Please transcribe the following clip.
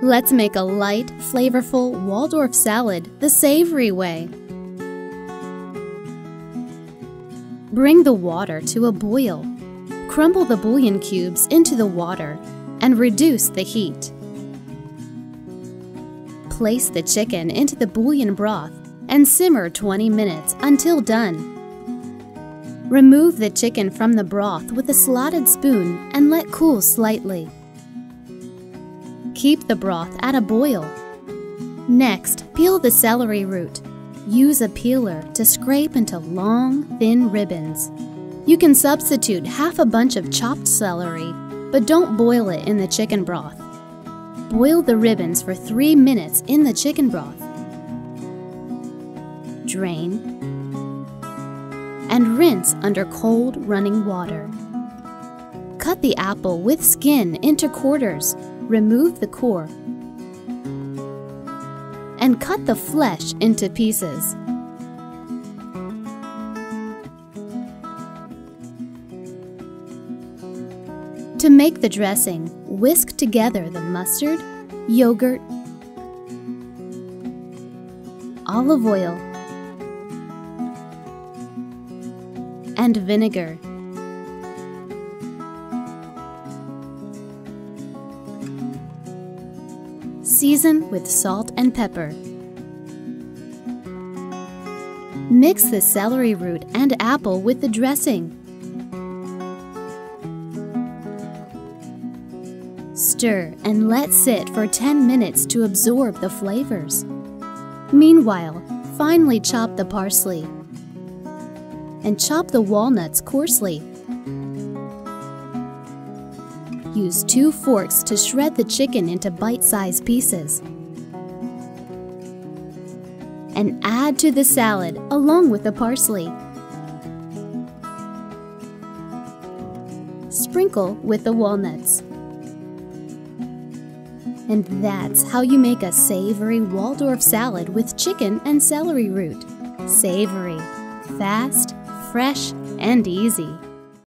Let's make a light, flavorful Waldorf salad the savory way. Bring the water to a boil. Crumble the bouillon cubes into the water and reduce the heat. Place the chicken into the bouillon broth and simmer 20 minutes until done. Remove the chicken from the broth with a slotted spoon and let cool slightly. Keep the broth at a boil. Next, peel the celery root. Use a peeler to scrape into long, thin ribbons. You can substitute half a bunch of chopped celery, but don't boil it in the chicken broth. Boil the ribbons for 3 minutes in the chicken broth. Drain and rinse under cold running water. Cut the apple with skin into quarters. Remove the core and cut the flesh into pieces. To make the dressing, whisk together the mustard, yogurt, olive oil, and vinegar. Season with salt and pepper. Mix the celery root and apple with the dressing. Stir and let sit for 10 minutes to absorb the flavors. Meanwhile, finely chop the parsley and chop the walnuts coarsely. Use 2 forks to shred the chicken into bite-sized pieces and add to the salad along with the parsley. Sprinkle with the walnuts. And that's how you make a savory Waldorf salad with chicken and celery root. Savory, fast, fresh, and easy.